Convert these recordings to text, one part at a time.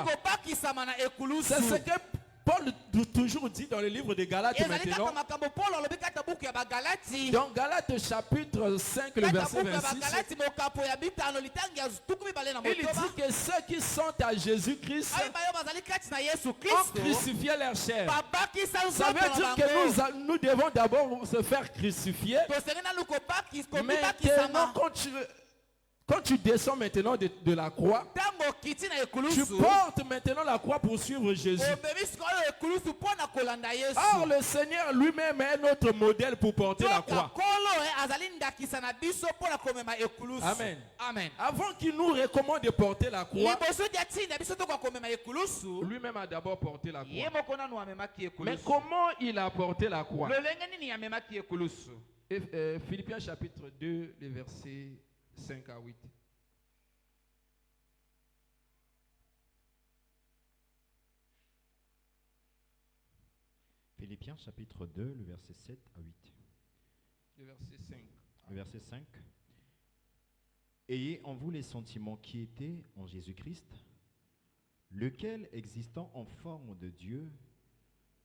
croix. C'est ce que Paul toujours dit dans le livre de Galates maintenant. Dans Galates chapitre 5, le verset 26, il dit que ceux qui sont à Jésus-Christ ont crucifié leur chair. Ça veut dire que nous devons d'abord se faire crucifier. Maintenant, quand tu descends maintenant de la croix, tu portes maintenant la croix pour suivre Jésus. Or, le Seigneur lui-même est notre modèle pour porter la croix. Amen. Amen. Avant qu'il nous recommande de porter la croix, lui-même a d'abord porté la croix. Mais comment il a porté la croix? Philippiens chapitre 2, les versets 5 à 8. Philippiens chapitre 2, le verset 7 à 8. Le verset 5. Le verset 5. Ayez en vous les sentiments qui étaient en Jésus-Christ, lequel, existant en forme de Dieu,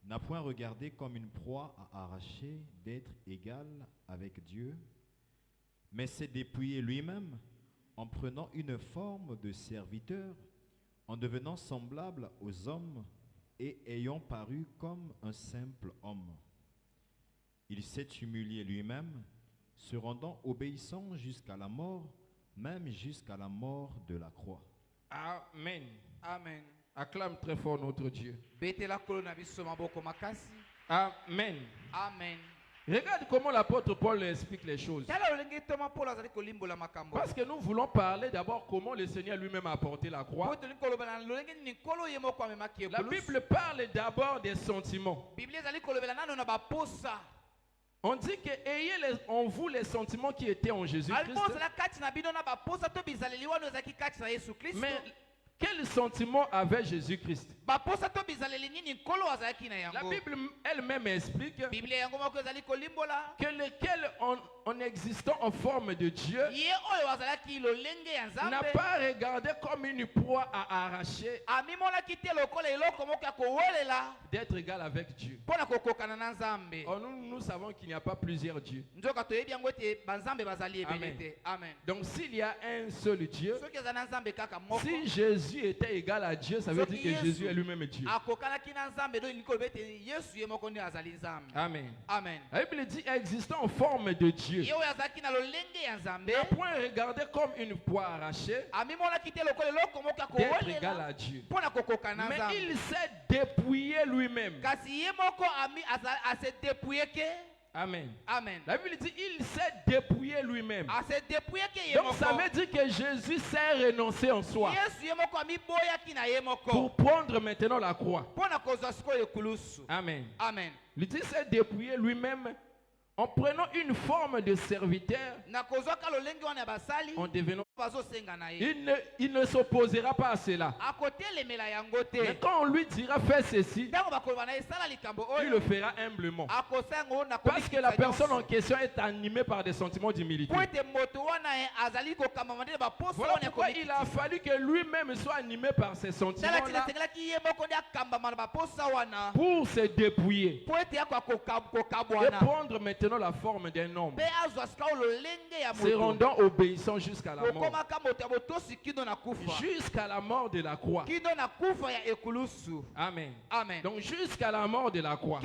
n'a point regardé comme une proie à arracher d'être égal avec Dieu, mais s'est dépouillé lui-même en prenant une forme de serviteur, en devenant semblable aux hommes et ayant paru comme un simple homme. Il s'est humilié lui-même, se rendant obéissant jusqu'à la mort, même jusqu'à la mort de la croix. Amen. Amen. Acclame très fort notre Dieu. Amen. Amen. Regarde comment l'apôtre Paul explique les choses. Parce que nous voulons parler d'abord comment le Seigneur lui-même a porté la croix. La Bible parle d'abord des sentiments. On dit que ayez en vous les sentiments qui étaient en Jésus-Christ. Mais quel sentiment avait Jésus-Christ? La Bible elle-même explique que lequel en existant en forme de Dieu n'a pas regardé comme une proie à arracher d'être égal avec Dieu. Or, nous savons qu'il n'y a pas plusieurs dieux. Amen. Donc s'il y a un seul Dieu, si Jésus était égal à Dieu, ça veut dire que Jésus est lui-même Dieu. Amen. Amen. La Bible dit existant en forme de Dieu. N'a point regardé comme une proie arrachée d'être égal à Dieu. Mais il s'est dépouillé lui-même. Amen. Amen. La Bible dit il s'est dépouillé lui-même. Donc ça veut dire que Jésus s'est renoncé en soi pour prendre maintenant la croix. Amen. Amen. Il dit s'est dépouillé lui-même en prenant une forme de serviteur, en devenant. Il ne s'opposera pas à cela. Mais quand on lui dira fais ceci, il le fera humblement. Parce que la personne en question est animée par des sentiments d'humilité. Voilà pourquoi il a fallu que lui-même soit animé par ces sentiments-là pour se dépouiller et prendre maintenant la forme d'un homme, se rendant obéissant jusqu'à la mort. Jusqu'à la mort de la croix. Amen. Amen. Donc jusqu'à la mort de la croix.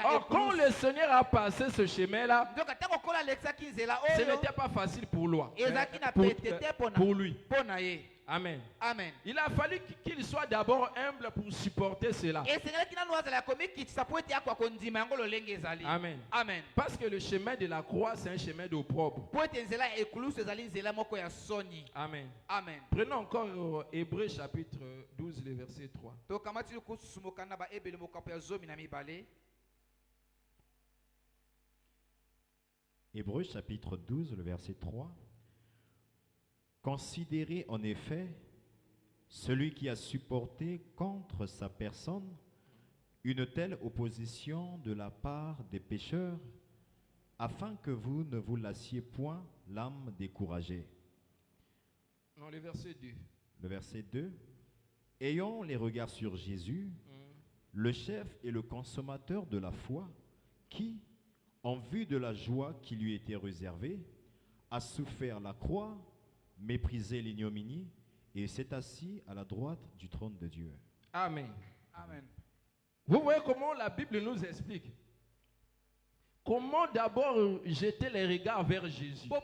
Or, quand le Seigneur a passé ce chemin-là, ce n'était pas facile pour lui. Pour lui. Amen. Amen. Il a fallu qu'il soit d'abord humble pour supporter cela. Amen. Amen. Parce que le chemin de la croix, c'est un chemin d'opprobre. Amen. Amen. Prenons encore Hébreux chapitre 12, le verset 3. Hébreux chapitre 12, le verset 3. Considérez en effet celui qui a supporté contre sa personne une telle opposition de la part des pécheurs, afin que vous ne vous lassiez point l'âme découragée. Non, le verset 2. Le verset 2. ayant les regards sur Jésus, le chef et le consommateur de la foi, qui, en vue de la joie qui lui était réservée, a souffert la croix, méprisé l'ignominie, et s'est assis à la droite du trône de Dieu. Amen. Amen. Vous voyez comment la Bible nous explique. Comment d'abord jeter les regards vers Jésus. Parce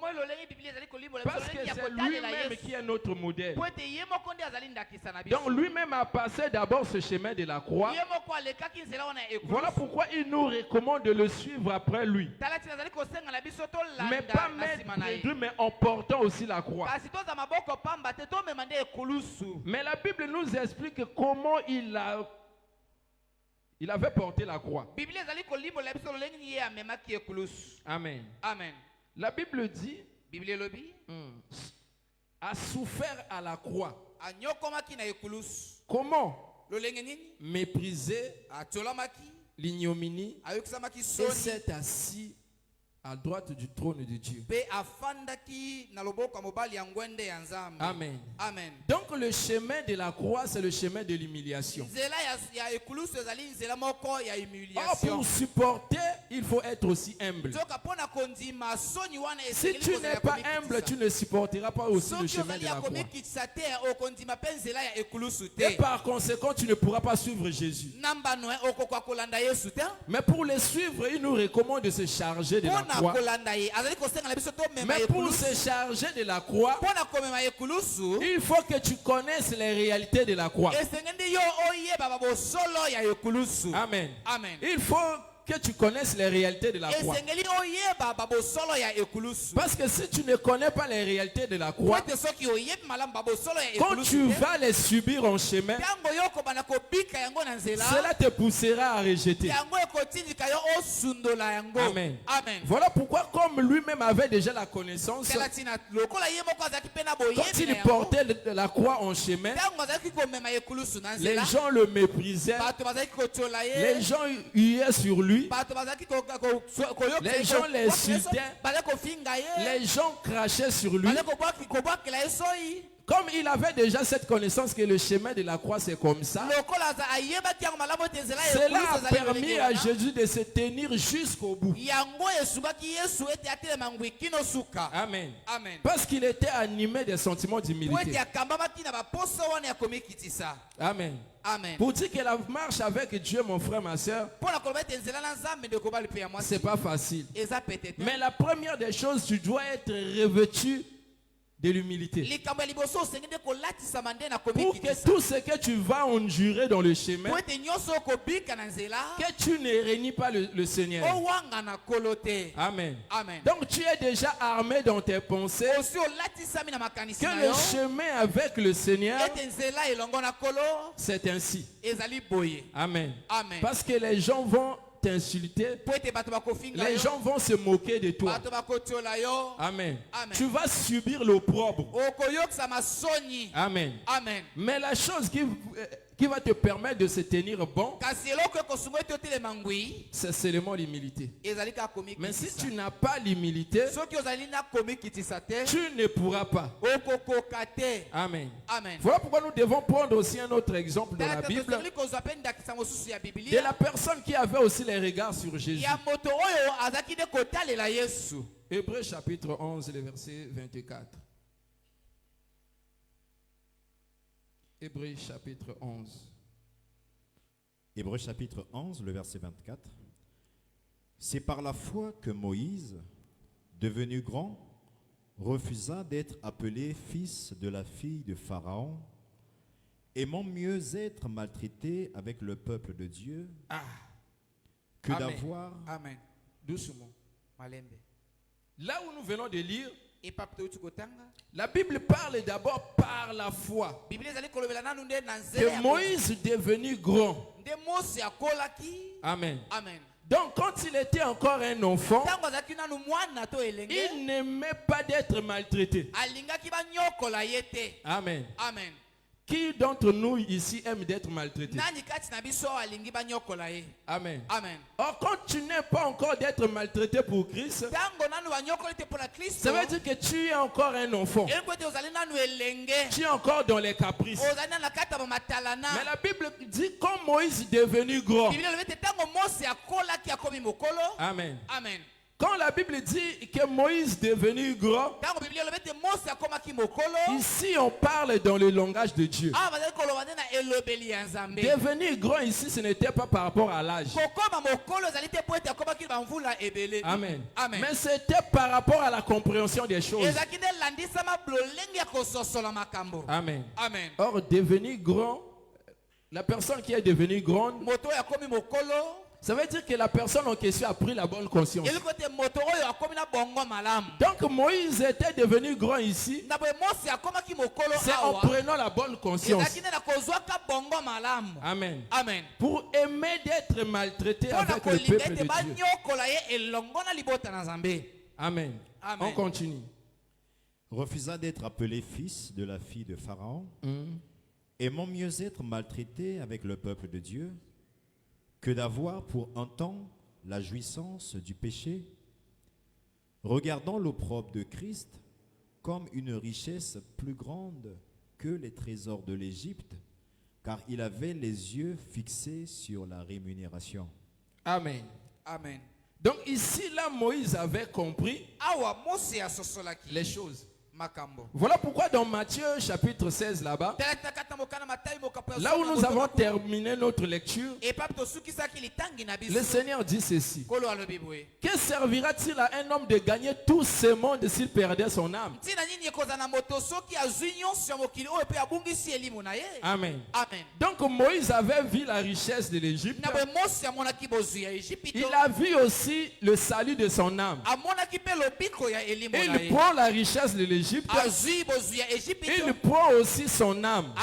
que c'est lui-même qui est notre modèle. Donc lui-même a passé d'abord ce chemin de la croix. Voilà pourquoi il nous recommande de le suivre après lui. Mais pas mettre, mais en portant aussi la croix. Mais la Bible nous explique comment il avait porté la croix. Amen. Amen. La Bible dit a souffert à la croix. Comment? Mépriser l'ignominie et s'est assis à droite du trône de Dieu. Amen. Amen. Donc le chemin de la croix, c'est le chemin de l'humiliation. Or, pour supporter, il faut être aussi humble. Si tu n'es pas humble, tu ne supporteras pas aussi le chemin de la croix. Et par conséquent, tu ne pourras pas suivre Jésus. Mais pour le suivre, il nous recommande de se charger de la croix. Mais pour se charger de la croix, il faut que tu connaisses les réalités de la croix. Amen. Amen. Il faut que tu connaisses les réalités de la croix. Parce que si tu ne connais pas les réalités de la croix, quand tu vas les subir en chemin, cela te poussera à rejeter. Amen. Amen. Voilà pourquoi, comme lui-même avait déjà la connaissance, quand il portait la croix en chemin, les gens le méprisaient, les gens huaient sur lui. Les gens l'insultaient, les gens crachaient sur lui. Comme il avait déjà cette connaissance que le chemin de la croix c'est comme ça, cela a permis à Jésus de se tenir jusqu'au bout. Amen. Amen. Parce qu'il était animé des sentiments d'humilité. Amen. Amen. Pour dire que la marche avec Dieu, mon frère, ma soeur, c'est pas facile. Mais la première des choses, tu dois être revêtu de l'humilité. Pour que tout ce que tu vas endurer dans le chemin, que tu ne réunis pas le Seigneur. Amen. Amen. Donc tu es déjà armé dans tes pensées que le chemin avec le Seigneur, c'est ainsi. Amen. Amen. Parce que les gens vont t'insulter, les gens vont se moquer de toi. Amen. Amen. Tu vas subir l'opprobre. Amen. Amen. Mais la chose qui va te permettre de se tenir bon, c'est seulement l'humilité. Mais si tu n'as pas l'humilité, tu ne pourras pas. Amen. Amen. Voilà pourquoi nous devons prendre aussi un autre exemple dans la Bible de la personne qui avait aussi les regards sur Jésus. Hébreux chapitre 11, le verset 24. Hébreux chapitre 11. Hébreux chapitre 11, le verset 24. C'est par la foi que Moïse, devenu grand, refusa d'être appelé fils de la fille de Pharaon, aimant mieux être maltraité avec le peuple de Dieu que d'avoir... Amen. Doucement. Malembe. Là où nous venons de lire, la Bible parle d'abord par la foi que Moïse est devenu grand. Amen. Amen. Donc quand il était encore un enfant, il n'aimait pas d'être maltraité. Amen. Amen. Qui d'entre nous ici aime d'être maltraité? Amen. Amen. Or, quand tu n'es pas encore d'être maltraité pour Christ, ça veut dire que tu es encore un enfant. Tu es encore dans les caprices. Mais la Bible dit quand Moïse est devenu grand. Amen. Amen. Quand la Bible dit que Moïse est devenu grand, ici on parle dans le langage de Dieu. Devenir grand ici, ce n'était pas par rapport à l'âge. Amen. Amen. Mais c'était par rapport à la compréhension des choses. Amen. Amen. Or, devenir grand, la personne qui est devenue grande, ça veut dire que la personne en question a pris la bonne conscience. Donc Moïse était devenu grand ici. C'est en prenant la bonne conscience. Amen. Amen. Pour aimer d'être maltraité avec le peuple de Dieu. Amen. Amen. On continue. Refusa d'être appelé fils de la fille de Pharaon, aimant mieux être maltraité avec le peuple de Dieu que d'avoir pour un temps la jouissance du péché, regardant l'opprobre de Christ comme une richesse plus grande que les trésors de l'Égypte, car il avait les yeux fixés sur la rémunération. Amen. Amen. Donc ici, là, Moïse avait compris les choses. Voilà pourquoi dans Matthieu chapitre 16 là-bas, là où nous avons terminé notre lecture, le Seigneur dit ceci: que servira-t-il à un homme de gagner tout ce monde s'il perdait son âme? Amen. Amen. Donc Moïse avait vu la richesse de l'Égypte. Il a vu aussi le salut de son âme. Il prend la richesse de l'Égypte. Il prend aussi son âme.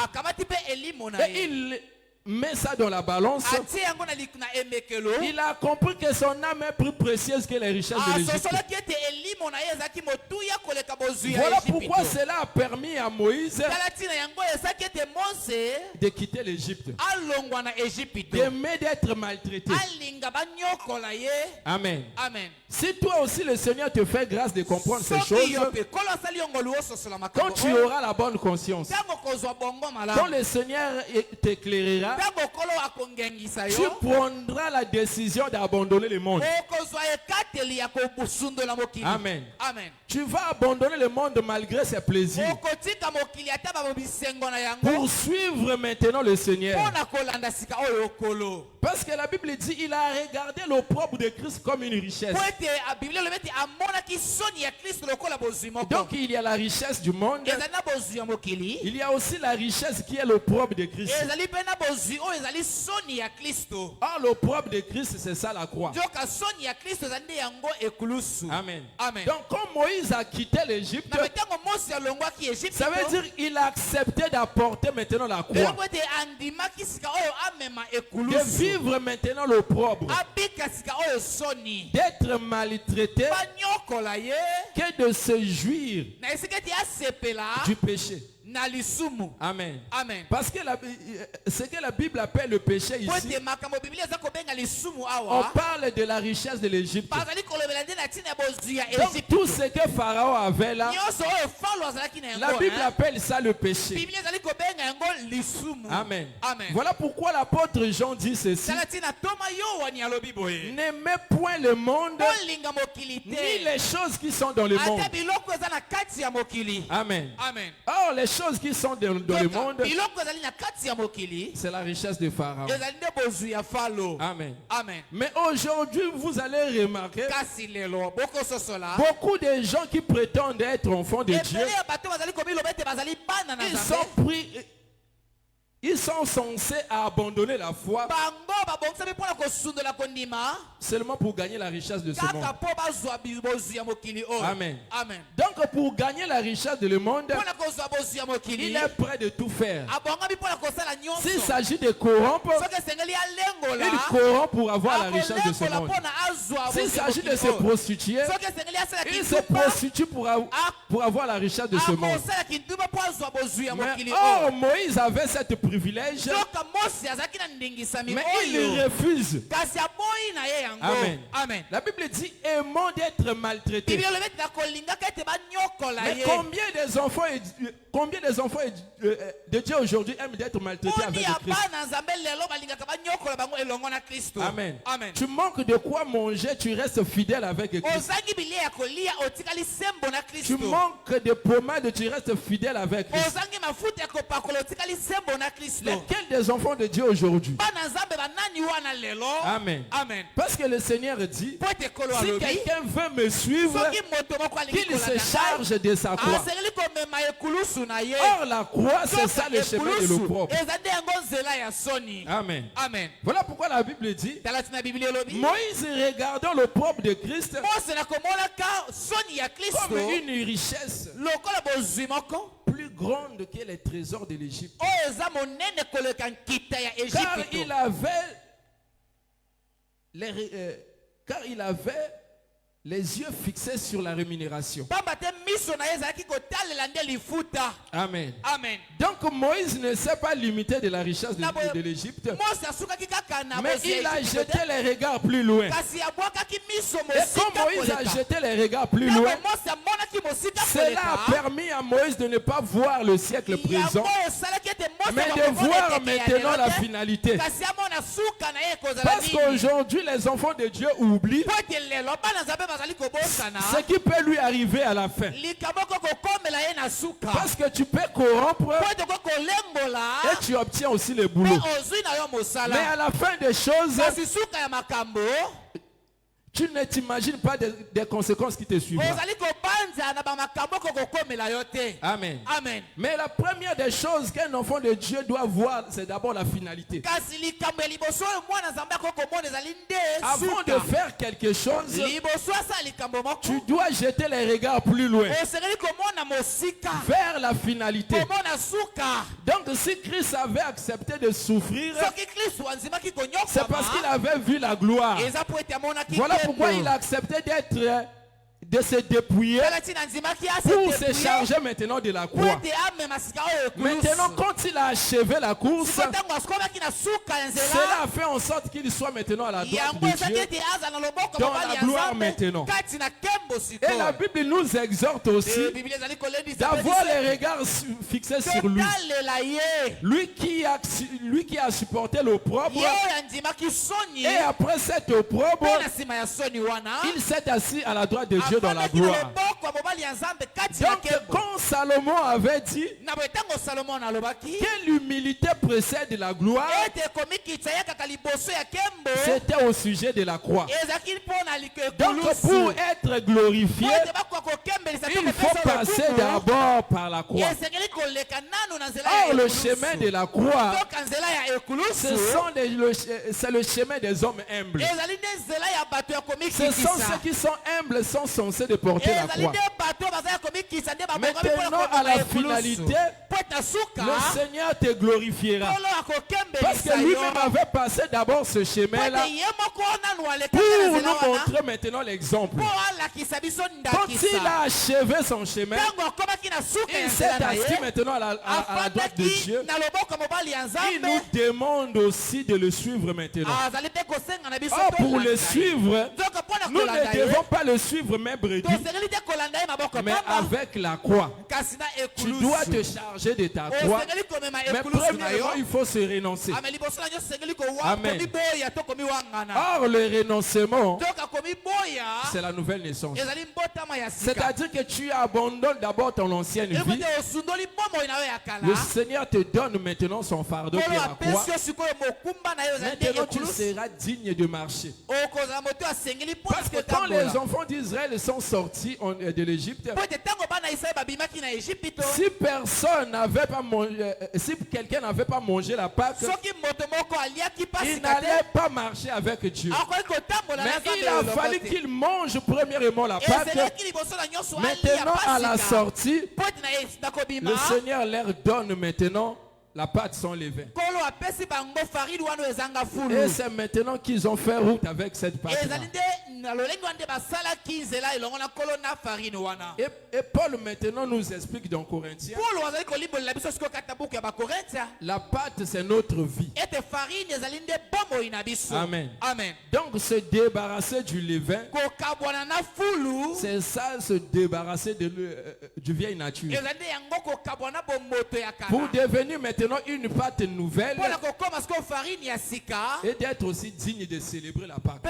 Et il met ça dans la balance. Il a compris que son âme est plus précieuse que les richesses de l'Égypte. Voilà pourquoi cela a permis à Moïse de quitter l'Égypte, d'aimer d'être maltraité. Amen. Amen. Si toi aussi le Seigneur te fait grâce de comprendre ces choses, quand tu auras la bonne conscience, quand le Seigneur t'éclairera, tu prendras la décision d'abandonner le monde. Amen. Amen. Tu vas abandonner le monde malgré ses plaisirs pour suivre maintenant le Seigneur. Parce que la Bible dit il a regardé l'opprobre de Christ comme une richesse. Donc il y a la richesse du monde. Il y a aussi la richesse qui est l'opprobre de Christ. Or l'opprobre de Christ, c'est ça la croix. Amen. Amen. Donc quand Moïse a quitté l'Égypte, ça veut dire qu'il a accepté d'apporter maintenant la croix, de vivre maintenant l'opprobre, d'être maltraité, que de se jouir du péché. Amen. Amen. Parce que ce que la Bible appelle le péché ici, on parle de la richesse de l'Égypte. Donc tout ce que Pharaon avait là, la Bible appelle ça le péché. Amen. Amen. Voilà pourquoi l'apôtre Jean dit ceci: n'aimez point le monde, ni les choses qui sont dans le monde. Amen. Amen. Or les choses qui sont dans le monde, c'est la richesse de Pharaon. Amen. Amen. Mais aujourd'hui, vous allez remarquer beaucoup de gens qui prétendent être enfants de Dieu, ils sont censés abandonner la foi Seulement pour gagner la richesse de ce monde. Amen. Amen. Donc pour gagner la richesse de le monde, il est prêt de tout faire. S'il s'agit de corrompre, il corrompt pour avoir la richesse de ce monde. S'il s'agit de se prostituer, il se prostitue pour avoir la richesse de ce monde. Mais, Moïse avait ce privilège, mais il refuse. Amen. Amen. La Bible dit aimons d'être maltraités. Mais combien des enfants de Dieu aujourd'hui aiment d'être maltraités avec Christ? Amen. Amen. Tu manques de quoi manger, tu restes fidèle avec Christ. Tu manques de pommade, tu restes fidèle avec Christ. Lesquels des enfants de Dieu aujourd'hui? Amen. Amen. Parce que le Seigneur dit, si quelqu'un veut me suivre, qu'il se charge de sa croix. Or la croix, c'est ça le chemin de l'opprobre. Amen. Amen. Voilà pourquoi la Bible dit, Moïse regardant l'opprobre de Christ comme une richesse plus grande que les trésors de l'Égypte. Car il avait les yeux fixés sur la rémunération. Amen. Amen. Donc Moïse ne s'est pas limité de la richesse de l'Égypte, mais il a jeté les regards plus loin. Et quand Moïse a jeté les regards plus loin, cela a permis à Moïse de ne pas voir le siècle présent, mais de voir maintenant la finalité. Parce qu'aujourd'hui, les enfants de Dieu oublient ce qui peut lui arriver à la fin. Parce que tu peux corrompre et tu obtiens aussi le boulot. Mais à la fin des choses, tu ne t'imagines pas des conséquences qui te suivront. Amen. Amen. Mais la première des choses qu'un enfant de Dieu doit voir, c'est d'abord la finalité. Avant de faire quelque chose, tu dois jeter les regards plus loin, vers la finalité. Donc si Christ avait accepté de souffrir, c'est parce qu'il avait vu la gloire. Voilà pourquoi il a accepté de se dépouiller pour se charger maintenant de la croix. Maintenant, quand il a achevé la course, cela a fait en sorte qu'il soit maintenant à la droite de Dieu, dans la gloire maintenant. Et la Bible nous exhorte aussi d'avoir les regards fixés sur lui. Lui qui a supporté l'opprobre, et après cet opprobre, il s'est assis à la droite de Dieu dans la gloire. Donc quand Salomon avait dit que l'humilité précède la gloire, c'était au sujet de la croix. Donc pour être glorifié, il faut passer d'abord par la croix. Or le chemin de la croix, c'est le chemin des hommes humbles. Ce sont ceux qui sont humbles sont censés de porter la croix. Maintenant à la finalité, le Seigneur te glorifiera. Parce que lui-même avait passé d'abord ce chemin-là pour nous montrer maintenant l'exemple. Quand il a achevé son chemin, il s'est assis maintenant à la droite de Dieu. Il nous demande aussi de le suivre maintenant. Or pour le suivre, nous ne devons pas le suivre mais brebis, mais avec la croix. Tu dois te charger de ta croix. Mais premièrement, il faut se renoncer. Amen. Or le renoncement, c'est la nouvelle naissance. C'est-à-dire que tu abandonnes d'abord ton ancienne vie. Le Seigneur te donne maintenant son fardeau qui est la croix. Maintenant tu seras digne de marcher. Parce que quand les enfants d'Israël sont sortis de l'Égypte, si personne n'avait pas mangé, si quelqu'un n'avait pas mangé la Pâque, il n'allait pas marcher avec Dieu. Mais il a fallu qu'il mange premièrement la Pâque. Maintenant à la sortie, le Seigneur leur donne maintenant la pâte sans levain. Et c'est maintenant qu'ils ont fait route avec cette pâte. Et Paul maintenant nous explique dans Corinthiens, la pâte c'est notre vie. Amen. Amen. Donc se débarrasser du levain, c'est ça, se débarrasser du vieille nature. Pour devenir maintenant une pâte nouvelle et d'être aussi digne de célébrer la Pâque.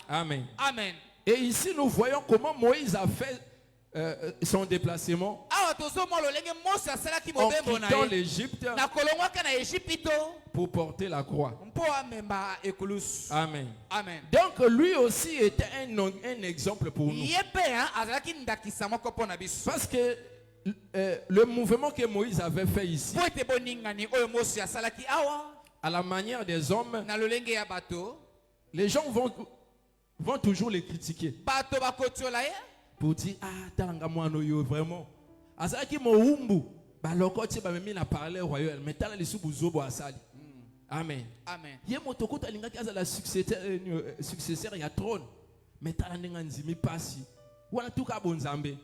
Amen. Amen. Et ici nous voyons comment Moïse a fait son déplacement en quittant l'Égypte pour porter la croix. Amen. Amen. Donc lui aussi était un exemple pour nous. Parce que le mouvement que Moïse avait fait ici, à la manière des hommes, les gens vont toujours les critiquer. Pour dire, ah, t'as moi vraiment. Azaki moumbu, balokoti ba memi na parler royal, mais t'as les sous asali. Amen. Amen. Yé motoko talinga kaza la successeur ya trône, mais t'as la nganzimi pasi. Wana tuka bonzambe.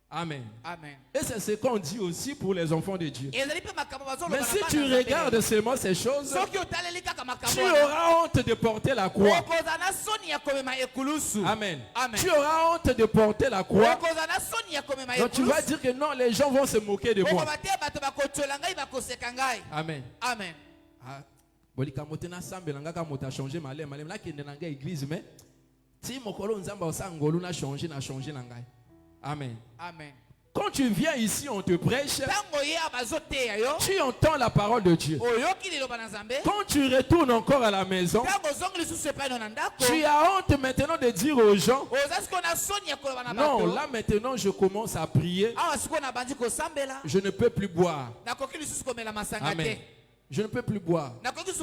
Amen. Amen. Et c'est ce qu'on dit aussi pour les enfants de Dieu. Mais si tu regardes seulement ces choses, tu auras honte de porter la croix. Amen. Amen. Tu auras honte de porter la croix. Donc tu vas dire que non, les gens vont se moquer de moi. Amen. Amen. Changé malem là qui est dans l'église, mais si mon colon nzamba osangolo na changé Amen. Amen. Quand tu viens ici, on te prêche. Tu entends la parole de Dieu. Quand tu retournes encore à la maison, tu as honte maintenant de dire aux gens, non, là maintenant je commence à prier. Je ne peux plus boire. Amen. Je ne peux plus boire.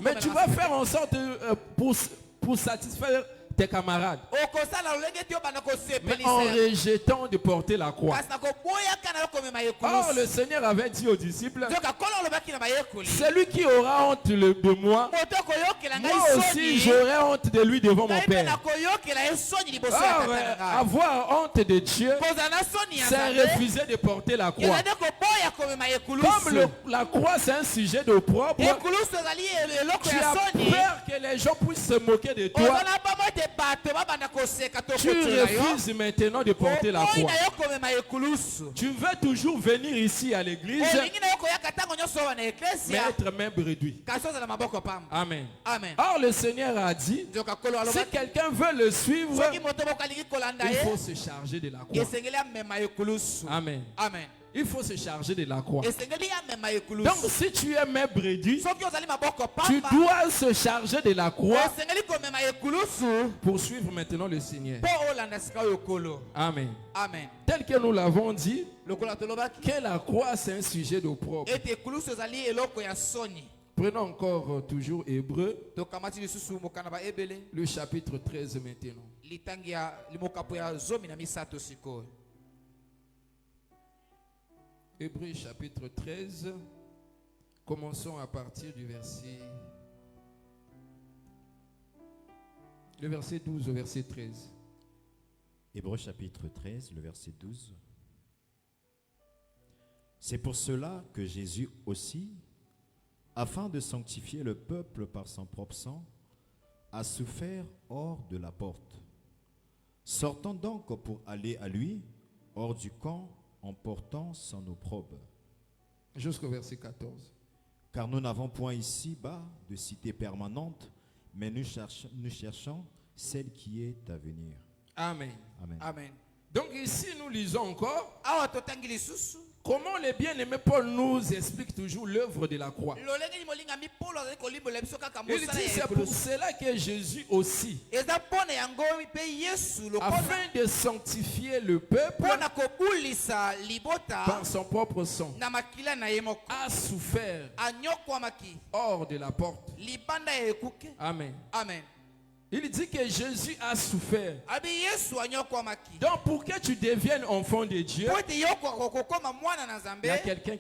Mais tu vas faire en sorte pour satisfaire tes camarades, mais en rejetant de porter la croix. Or le Seigneur avait dit aux disciples, celui qui aura honte de moi, moi aussi j'aurai honte de lui devant mon Père. Or, avoir honte de Dieu, c'est refuser de porter la croix. Comme la croix c'est un sujet d'opprobre, tu as peur que les gens puissent se moquer de toi. Tu refuses maintenant de porter la croix. Tu veux toujours venir ici à l'église, mais être membre réduit. Amen. Amen. Or le Seigneur a dit, si quelqu'un veut le suivre, il faut se charger de la croix. Amen. Amen. Il faut se charger de la croix. Donc si tu es membre réduit, tu dois se charger de la croix pour suivre maintenant le Seigneur. Amen. Amen. Tel que nous l'avons dit, que la croix c'est un sujet d'opprobre. Prenons encore toujours Hébreu, le chapitre 13 maintenant. Hébreu chapitre 13, commençons à partir du verset 12 au verset 13. Hébreu chapitre 13, le verset 12. C'est pour cela que Jésus aussi, afin de sanctifier le peuple par son propre sang, a souffert hors de la porte. Sortons donc pour aller à lui, hors du camp, en portant son opprobre. Jusqu'au verset 14. Car nous n'avons point ici-bas de cité permanente, mais nous cherchons celle qui est à venir. Amen. Amen. Amen. Donc ici, nous lisons encore Awa totangi lisusu. comment les bien-aimés Paul nous explique toujours l'œuvre de la croix. Lolenge molinga mi Paul azali kolimbola biso kaka Il mosala dit ya c'est pour ekulusu. cela que Jésus aussi, Eza pona yango pe Yesu lokola afin de sanctifier le peuple pona kobulisa libota par son propre sang, na makila na ye moko. a souffert Anyokwamaki hors de la porte. libanda ya ekuke. Amen. Amen. Il dit que Jésus a souffert. Abi Yesu anyokwamaki. Donc pour que tu deviennes enfant de Dieu, Po ete yokwa kokoma mwana na il y a Nzambe. quelqu'un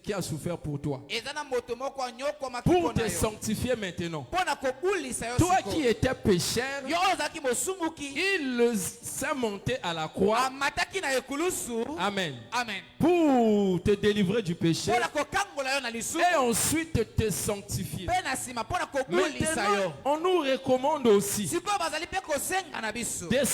qui a souffert pour toi. Eza na moto moko anyokwamaki Pour pona te yo. sanctifier maintenant. Pona kobulisa yo Toi siko. qui étais pécheur, Yo ozaki mosunguki. il s'est monté à la croix. Amataki na ekulusu. Amen. Amen. Pour te délivrer du péché Pona kokangola yo na lisusu. et ensuite te sanctifier. Pe na sima pona kobulisa yo. Maintenant, on nous recommande aussi Sikoyo bazali pe kosenga na biso. de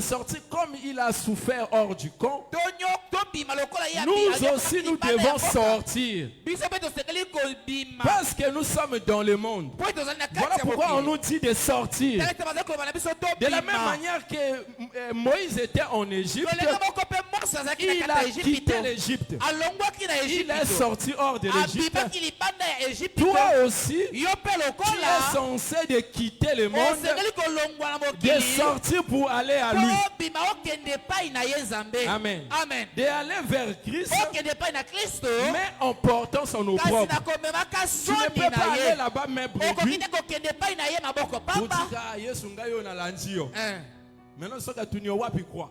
sortir comme il a souffert hors du camp. Tonyo tobima lokola ye Nous aussi, nous devons sortir. Biso pe tosengeli kobima. Parce que nous sommes dans le monde. Po tozali na Voilà kati ya pourquoi on mokili. nous dit de sortir. Tala te bazali koloba na biso De la même tobima. manière que Moïse était en Égypte, Lolenge moko pe Mose azalaki na il kati a ya quitté Ejipito. l'Égypte. Alongwaki na Il est Ejipito. sorti hors de l'Égypte. Abimaki libanda ya Ejipito. Toi aussi, Yo pe tu es lokola. censé de quitter le monde, Osengeli kolongwa na de mokili. sortir pour aller à lui. Tobima okende epai na ye Nzambe. Amen. Amen. D'aller vers Christ, Okende epai na Kristo. mais en portant son Kasi opprobre. na komemaka Tu ne soni peux pas na aller ye. là-bas, mais Okoki brebis. te kokende epai na ye maboko Pour pamba. dire, ah, Yesu ngai yo nalandi yo. Hein. Maintenant, soka tu n'y wapi quoi.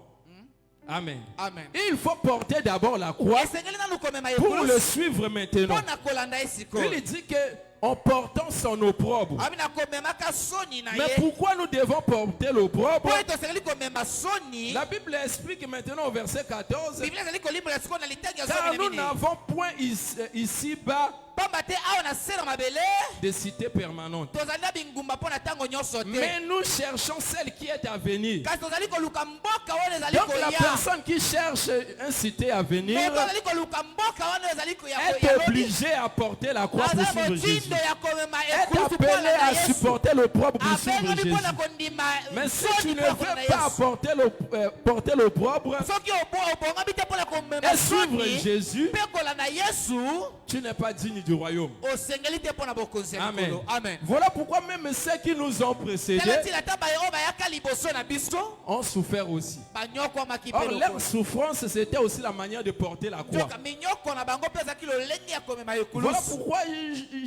Amen. Amen. Il faut porter d'abord la croix Esengeli nanu komema pour le ekulusu. suivre maintenant. Mpona kolanda ye sikoyo. Il dit que en portant son opprobre. Abi na komemaka soni na Mais ye. pourquoi nous devons porter l'opprobre? Po ete osengeli komema soni. La Bible explique maintenant au verset 14. Biblia ezali kolimbola sikoyo na litangi ya Car zomi nous minei. n'avons point ici-bas Pamba te awa na se na mabele. de cité permanente. Tozali na bingumba mpona ntango nyonso te. Mais nous cherchons celle qui est à venir. Kasi tozali koluka mboka wana ezali Donc la koya. personne qui cherche un cité à venir Moto azali koluka mboka wana ezali koya. est obligé à porter la croix pour Aza suivre Jésus. motindo ya komema Est ekulusu appelé mpona na à Yesu. supporter l'opprobre pour suivre Abengami Jésus. mpona kondima Mais si soni tu ne mpona kolanda veux pas Yesu. porter l'opprobre Soki obongami te mpona komema et suivre soni Jésus, mpe kolanda Yesu, tu n'es pas digne du royaume. osengeli te mpona bokonzi ya Amen. mikolo. Amen. Voilà pourquoi même ceux qui nous ont précédés Tala ntina ata bayo bayaka liboso na biso ont souffert aussi. banyokwamaki Or, mpe leur lokola. souffrance, c'était aussi la manière de porter la croix. Nzoka minyoko na bango mpe ezalaki lolenge ya komema Voilà ekulusu. pourquoi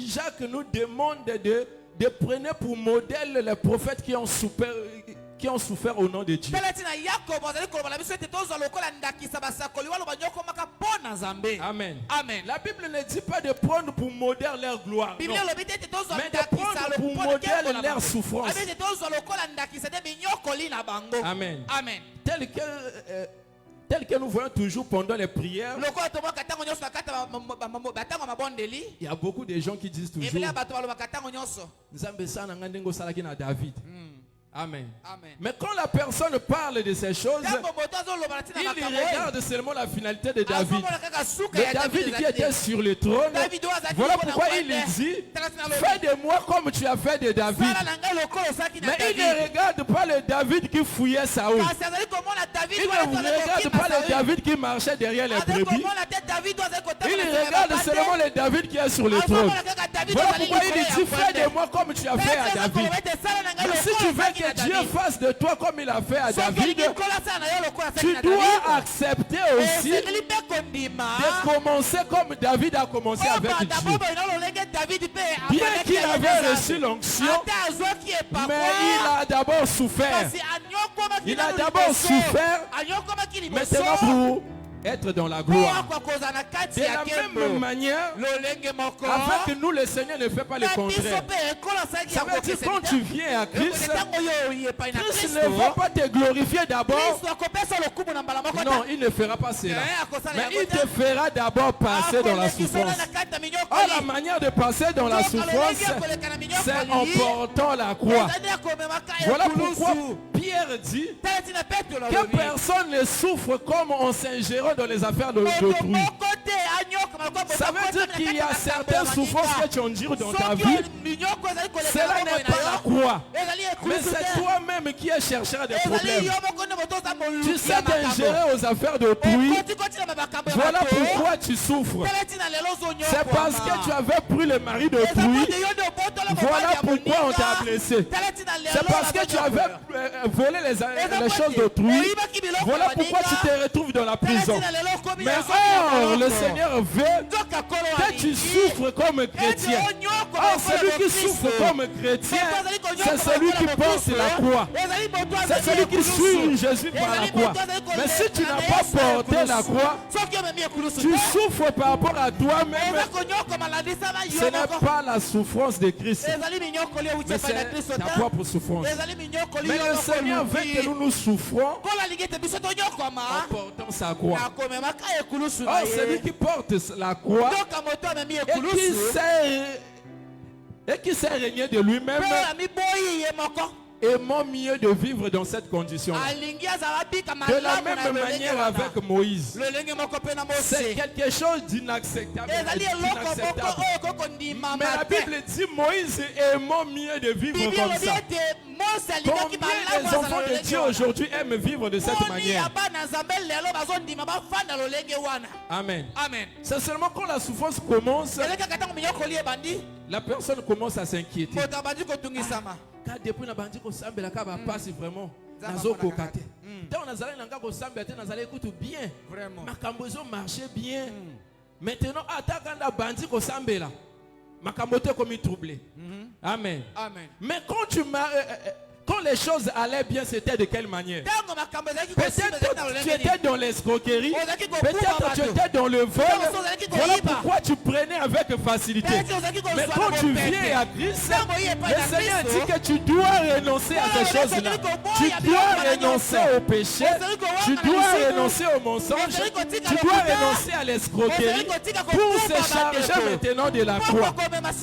Jacques nous demande de prendre pour modèle les prophètes qui ont souffert au nom de Dieu. Tala ntina yakobo azali koloba na biso ete tozwa lokola ndakisa basakoli walo banyokomaka mpo na Nzambe. Amen. Amen. La Bible ne dit pas de prendre pour modèle leur gloire. Biblia Non. elobi te ete tozwa Mais de ndakisa prendre pour mpona nkembo modèle na leur bango. souffrance. Abi ete tozwa lokola ndakisa te binyokoli na bango. Amen. Amen. Tel que nous voyons toujours pendant les prières, Lokola tobwaka ntango nyonso na kati ya batango ya mabondeli. il y a beaucoup de gens qui disent toujours Ebele ya bato balobaka ntango nyonso. Nzambe sana nga ndenge osalaki na David. Amen. Amen. Mais quand la personne parle de ces choses, Ntango moto azoloba na ntina il makambo oyo, regarde seulement la finalité de David. azomona kaka suka Le ya David qui ezali était te. sur le trône. David oyo azalaki Voilà mpona pourquoi il kovanda. dit, Tala ntina lobi. fais de moi comme tu as fait de David. Sala na ngai lokola osalaki na Mais il David. ne regarde pas le David qui fouillait Saoul. Kasi azali komona David Il wana ne to azali regarde kokima pas le Saül. David qui marchait derrière les Azali brebis. komona te David oyo azali Il kotambola na regarde mabate. seulement le David qui est sur le trône. Azomona kaka David Voilà oyo azali pourquoi il likolo ya dit, fais de mabate. moi comme tu as fait à Petro David. akoloba ete sala na ngai Mais si lokola tu veux osalaki na que Dieu David. fasse de toi comme il a fait à Soki David, olingi kola sala na yo lokola tu osalaki na dois David. accepter aussi Osengeli mpe kondima. de commencer comme David a commencé avec Obanda Dieu. bobo ina lolenge David mpe Bien abandaki qu'il yango avait Nzambe. reçu l'onction, Ata azwaki epakwa. mais il a d'abord souffert. Kasi anyokomaki Il a nanu d'abord liboso. souffert. Anyokomaki liboso. Maintenant pour être dans la Po gloire. akokoza na kati De ya la nkembo. même manière, Lolenge moko. afin que nous, le Seigneur, ne fait pas le Na biso contraire. mpe ekolo asalaki Ça yango veut dire keseni quand te. tu viens à Christ, Ntango yo oyi epai na Christ Kristo. ne va pas te glorifier d'abord. Kristo akopesa lokumu na mbala moko te. Non, il ne fera pas cela. akosala Mais yango il te. te fera d'abord passer dans la Akolekisana souffrance. na kati ya minyokoli. Or, la manière de passer dans la souffrance, c'est en portant la croix. Ezali ya komemaka Voilà ekulusu. pourquoi Pierre dit Tala tina Petro que alobi. personne ne souffre comme en s'ingérant dans les affaires Moto d'autrui. moko te anyoka Ça veut dire qu'il y a certaines souffrances que tu endures dans ta vie. Cela n'est pas la croix. Mais c'est toi-même qui as cherché des problèmes. Tu sais t'ingérer aux affaires d'autrui. Voilà pourquoi tu souffres. C'est parce que tu avais pris le mari d'autrui. Voilà pourquoi on t'a blessé. C'est parce que tu avais volé les choses d'autrui. Voilà pourquoi tu te retrouves dans la prison. Mais or, le Seigneur veut que tu souffres comme chrétien. Or, celui qui souffre comme chrétien, c'est celui qui porte la croix. C'est celui qui suit Jésus par la croix. Mais si tu n'as pas porté la croix, tu souffres par rapport à toi-même. Ce n'est pas la souffrance de Christ, mais c'est ta propre souffrance. Mais le Seigneur veut que nous souffrons en portant sa croix. Or, celui qui porte la croix et qui sait régner de lui-même, aimons mieux de vivre dans cette condition. De la même manière avec Moïse. C'est quelque chose d'inacceptable. Mais la Bible dit Moïse aimons mieux de vivre comme ça. Combien les enfants de Dieu aujourd'hui aiment vivre de cette manière? Amen. C'est seulement quand la souffrance commence, la personne commence à s'inquiéter. Car depuis la bandi ko sambela ka ba passe vraiment nazo kokate. Tant nazali nanga ko sambela te nazali écoute bien. Makambo zo marcher bien. Maintenant attaque na bandi ko sambela. Makambo te comme troublé. Amen. Mais quand les choses allaient bien, c'était de quelle manière? Peut-être tu étais dans l'escroquerie, peut-être tu étais dans le vol. Voilà pourquoi tu prenais avec facilité. Mais quand tu viens à Christ, le Seigneur dit que tu dois renoncer à ces choses-là. Tu dois renoncer au péché, tu dois renoncer au mensonge, tu dois renoncer à l'escroquerie pour se charger maintenant de la croix.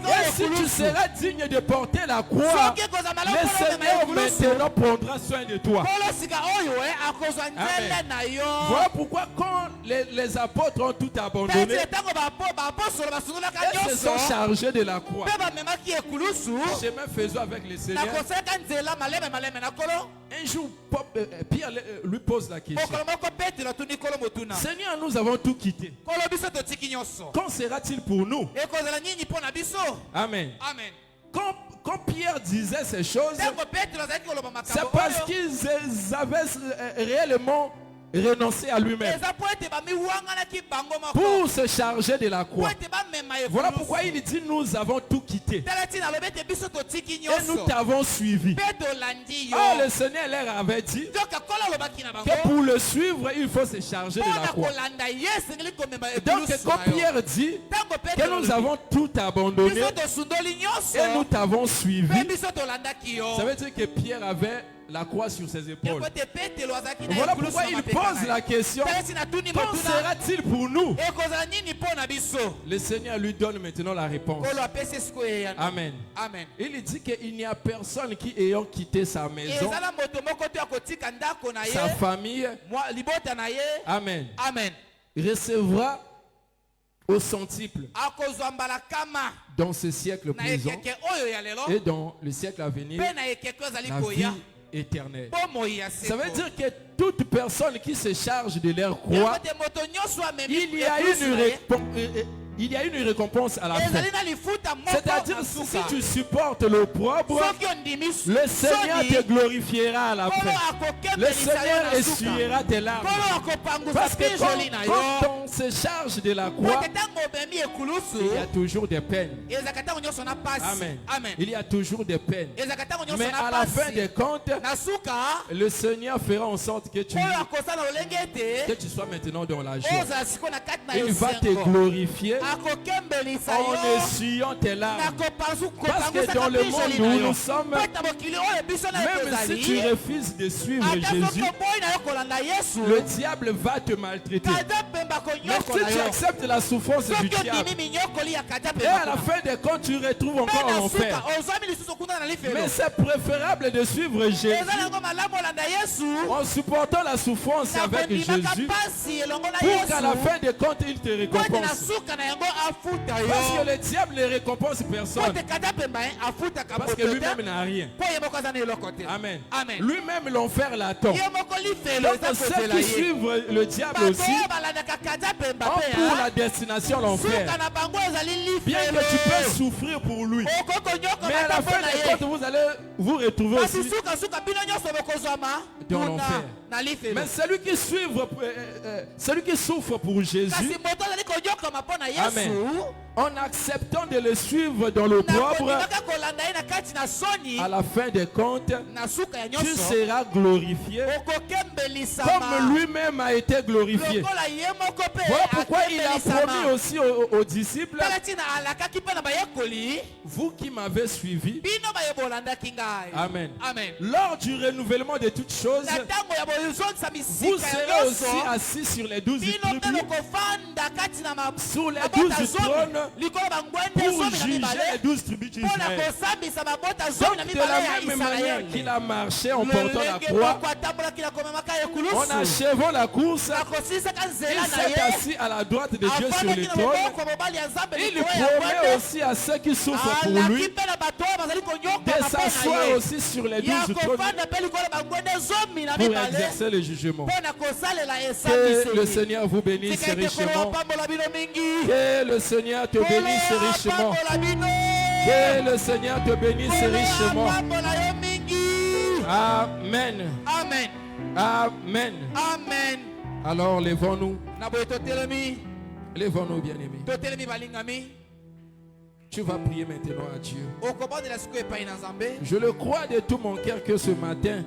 Et si tu seras digne de porter la croix, le Seigneur maintenant prendra soin de toi. Amen. Voilà pourquoi quand les apôtres ont tout abandonné, ils se sont chargés de la croix. Chemin faisons avec le Seigneur. Un jour, Pierre lui pose la question. Seigneur, nous avons tout quitté. Quand sera-t-il pour nous? Amen. Quand Pierre disait ces choses, c'est parce qu'ils avaient réellement renoncer à lui-même pour se charger de la croix. Voilà pourquoi il dit nous avons tout quitté et nous t'avons suivi. Oh, le Seigneur leur avait dit que pour le suivre il faut se charger de la croix. Donc quand Pierre dit que nous avons tout abandonné et nous t'avons suivi, ça veut dire que Pierre avait la croix sur ses épaules. Voilà pourquoi il pose la question, quand sera-t-il pour nous? Le Seigneur lui donne maintenant la réponse. Amen. Il dit qu'il n'y a personne qui ayant quitté sa maison, sa famille, Amen, recevra au centuple dans ce siècle présent et dans le siècle à venir la vie éternelle. Ça veut dire que toute personne qui se charge de leur croix, il y a une récompense à la fin. C'est-à-dire si tu supportes l'opprobre, le Seigneur te glorifiera à la fin. Le Seigneur essuiera tes larmes. Parce que quand on se charge de la croix, il y a toujours des peines. Amen. Il y a toujours des peines. Mais à la fin des comptes, le Seigneur fera en sorte que tu sois maintenant dans la joie. Il va te glorifier en essuyant tes larmes. Parce que dans le monde où nous sommes, même si tu refuses de suivre Jésus, le diable va te maltraiter. Mais si tu acceptes la souffrance du diable, et à la fin des comptes tu retrouves encore l'enfer. Mais c'est préférable de suivre Jésus en supportant la souffrance avec Jésus pour qu'à la fin des comptes il te récompense. Parce que le diable ne récompense personne. Parce que lui-même n'a rien. Amen. Lui-même l'enfer l'attend. Donc ceux qui suivent le diable aussi ont pour la destination l'enfer. Bien que tu peux souffrir pour lui, mais à la fin des comptes, vous allez vous retrouver aussi dans l'enfer. Mais celui qui souffre pour Jésus, amen, en acceptant de le suivre dans l'opprobre, à la fin des comptes, tu seras glorifié comme lui-même a été glorifié. Voilà pourquoi il a promis aussi aux disciples: vous qui m'avez suivi, amen, lors du renouvellement de toutes choses, vous serez aussi assis sur les 12 tribus, sur les 12 trônes, pour juger les 12 tribus d'Israël. Donc de la même manière qu'il a marché en portant la croix, en achevant la course, il s'est assis à la droite de Dieu sur le trône. Il promet aussi à ceux qui souffrent pour lui de s'asseoir aussi sur les 12 trônes pour exercer le jugement. Que le Seigneur vous bénisse richement. Que le Seigneur te bénisse richement. Que le Seigneur te bénisse richement. Amen. Amen. Amen. Amen. Alors lèvons-nous. Lèvons-nous, bien-aimés. Tu vas prier maintenant à Dieu. Je le crois de tout mon cœur que ce matin,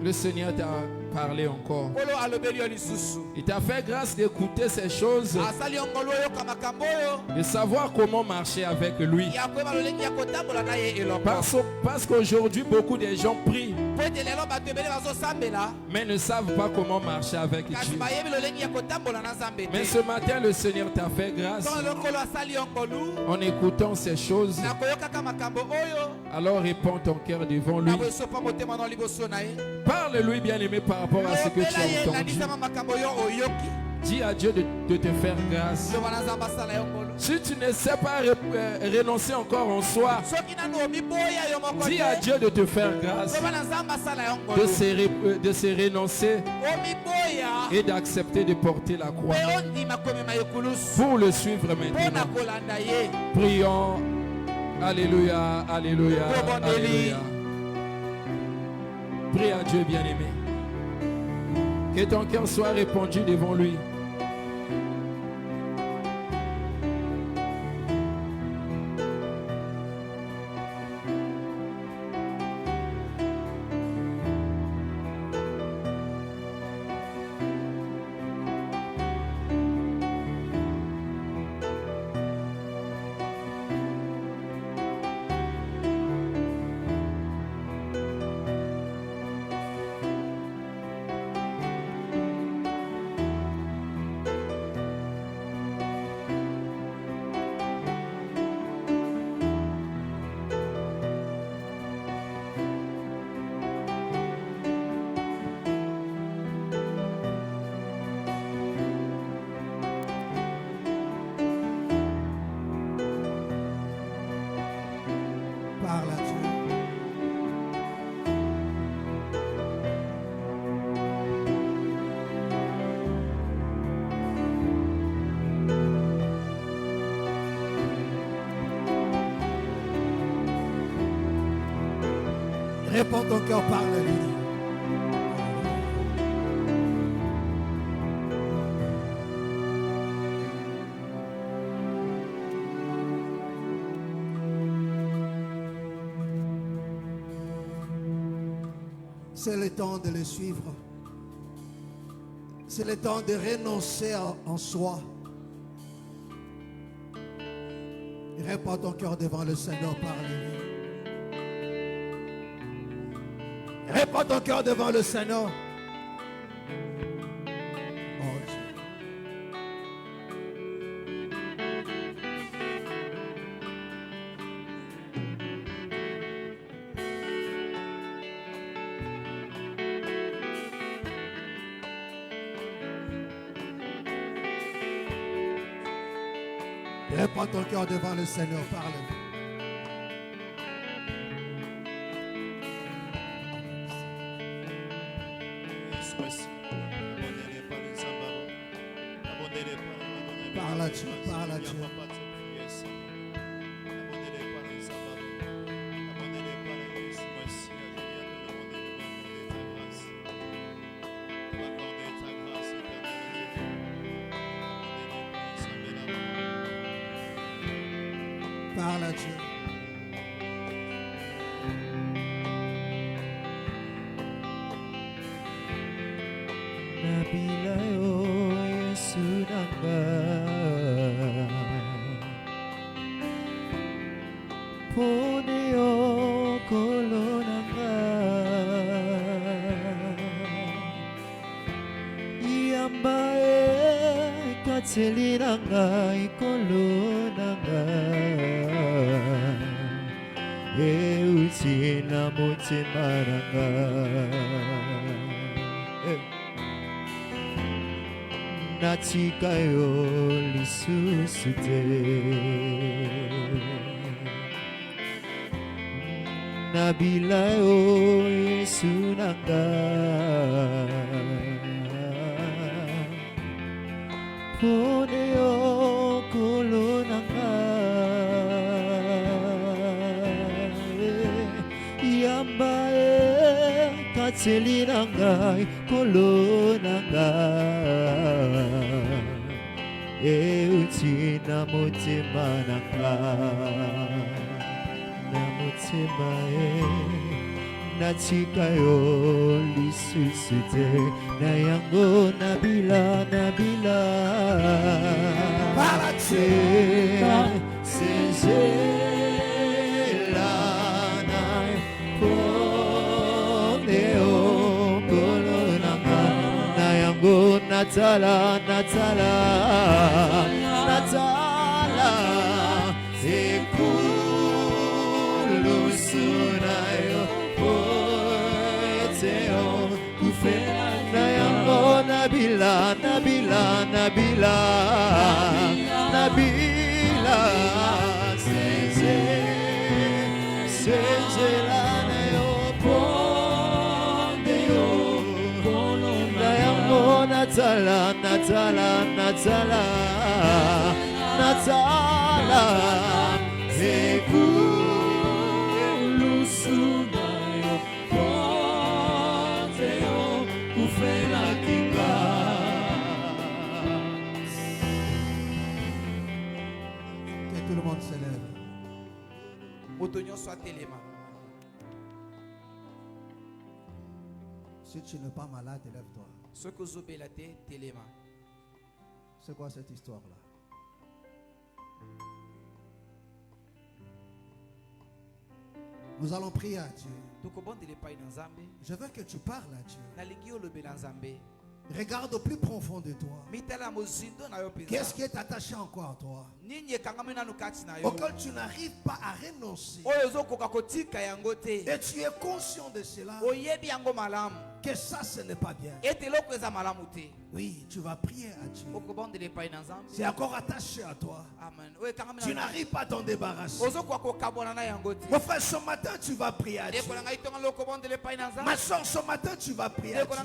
le Seigneur t'a parlé encore. Il t'a fait grâce d'écouter ces choses, de savoir comment marcher avec lui. Parce qu'aujourd'hui, beaucoup de gens prient, mais ne savent pas comment marcher avec Dieu. Mais ce matin, le Seigneur t'a fait grâce en écoutant ces choses. Alors réponds ton cœur devant lui. Parle-lui, bien-aimé, par rapport à ce que tu as entendu. Dis à Dieu de te faire grâce. Si tu ne sais pas renoncer encore en soi, dis à Dieu de te faire grâce, de se renoncer et d'accepter de porter la croix pour le suivre maintenant. Prions. Alléluia, alléluia, alléluia. Prie à Dieu, bien-aimé. Que ton cœur soit répandu devant lui. Réponds ton cœur, parle-lui. C'est le temps de le suivre. C'est le temps de renoncer en soi. Réponds ton cœur devant le Seigneur, parle-lui. Réponds ton cœur devant le Seigneur. Oh Dieu. Réponds ton cœur devant le Seigneur, parle. Parle à Dieu, parle à Dieu. Parle à Dieu. Nabila yo Yesu nanga Pone yo kolo nanga Iyamba e katseli nanga ikolo nanga Euti na mutima nanga Natika yo lisusu te Nabila yo Yesu nanga Pone yo kolo nanga Yamba e katseli nanga kolo nanga Euti na mutima nanga Na mutima Natika yo lisusu te Na yango nabila nabila Parate Sezela na Poneo kolo nanga Na yango natala natala natala Ekulusunayo poeteo kufena Na yango nabila nabila nabila nabila Sezela na yo poneo Na yango natala natala natala natala Ekulusunayo poeteo kufena kinga Que tout le monde se lève. Motonyo soit téléma. Si tu n'es pas malade, lève-toi. Ce que vous belate téléma. C'est quoi cette histoire-là? Nous allons prier à Dieu. Je veux que tu parles à Dieu. Regarde au plus profond de toi. Qu'est-ce qui est attaché encore à toi? Auquel tu n'arrives pas à renoncer. Et tu es conscient de cela. Que ça, ce n'est pas bien. Oui, tu vas prier à Dieu. C'est encore attaché à toi. Tu n'arrives pas à t'en débarrasser. Mon frère, ce matin, tu vas prier à Dieu. Ma soeur, ce matin, tu vas prier à Dieu.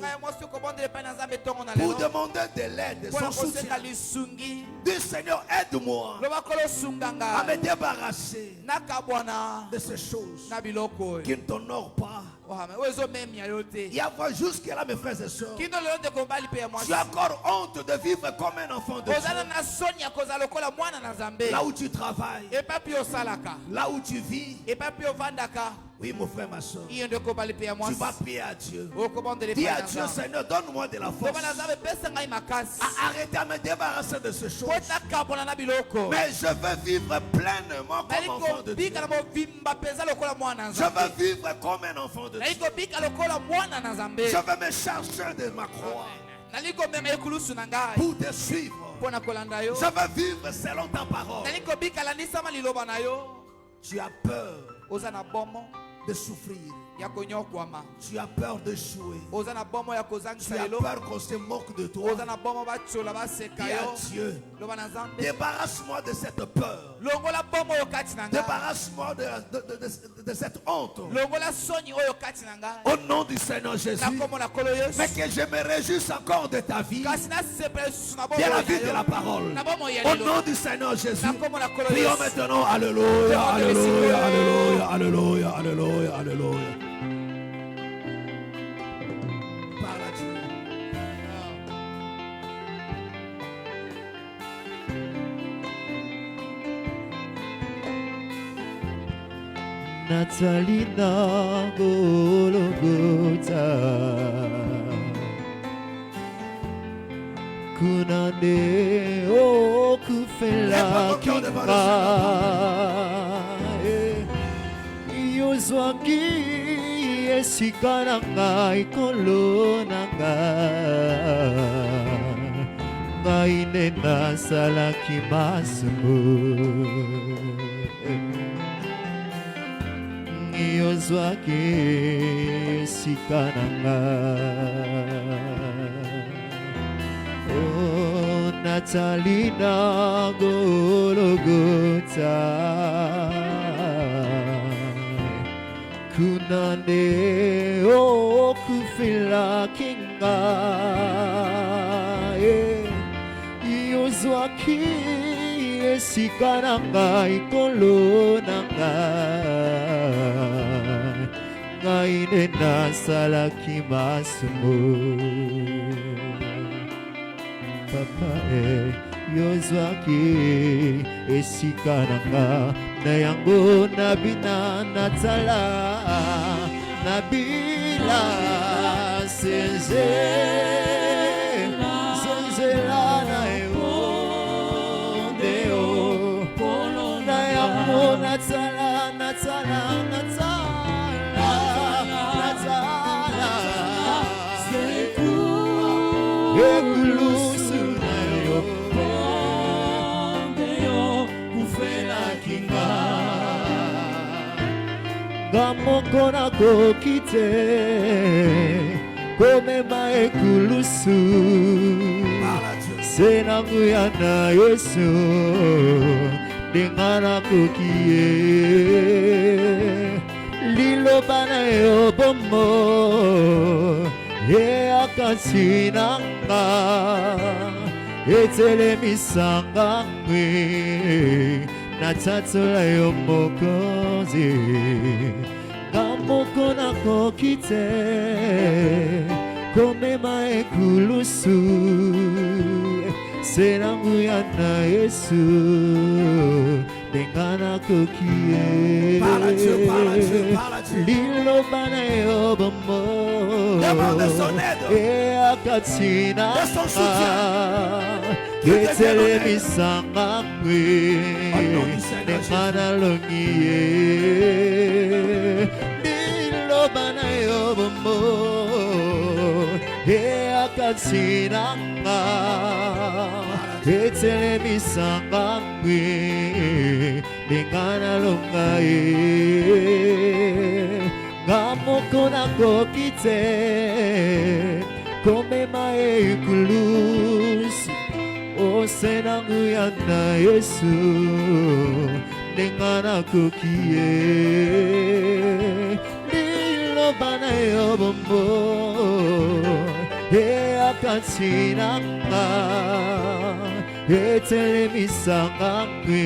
Pour demander de l'aide, son soutien. Dis Seigneur, aide-moi à me débarrasser de ces choses qui ne t'honorent pas. Il y a jusque-là, mes frères et sœurs, tu as encore honte de vivre comme un enfant de Dieu. Là où tu travailles, là où tu vis. Oui, mon frère, ma soeur, tu vas prier à Dieu. Dis à Dieu, Seigneur, donne-moi de la force à arrêter à me débarrasser de ces choses. Mais je veux vivre pleinement comme enfant de Dieu. Je veux vivre comme un enfant de Dieu. Je veux me charger de ma croix pour te suivre. Je veux vivre selon ta parole. Tu as peur de souffrir. Tu as peur d'échouer. Tu as peur qu'on se moque de toi. Dis à Dieu, débarrasse-moi de cette peur. Débarrasse-moi de cette honte. Au nom du Seigneur Jésus. Mais que je me réjouisse encore de ta vie. De la vie de la parole. Au nom du Seigneur Jésus. Prions maintenant. Alléluia, alléluia, alléluia, alléluia, alléluia, alléluia. Parle à Dieu. Natalina Golgotha Kunane okufela kinga Yozwaki esikana ngai kolonanga Ngai ne nasalaki masumu Yozwaki sikananga Oh Natalina Golgotha Kunane okufela kinga Yozwaki esikana ngai kolonanga Ngai ne nasalaki masumu Papa yozwaki esikana nga Na yango nabina natala Nabila Senzela na yo Deo Na yango natala Ekulusu na yo Deo kufela kinga Gamoko na kokite Komema ekulusu Senanguya na Yesu Dengana kokie Liloba na yo bomo Akasinanga Etelemisanga ngwe Natatula yo mokozi Gamoko na kokite Komema ekulusu Senanguya na Yesu Dengana kokie Liloba na yo bomo Demande son aide. Akatina De son soutien. Etelemisanga ngwe Dengana longiye Liloba na yo bomo Akatina Etelemisanga ngwe Dengana longaye Gamoko na kokite Komema ekulusu Osenanguya na Yesu Dengana kokie Liloba na yo bomo Akatinanga Etelemisanga ngwe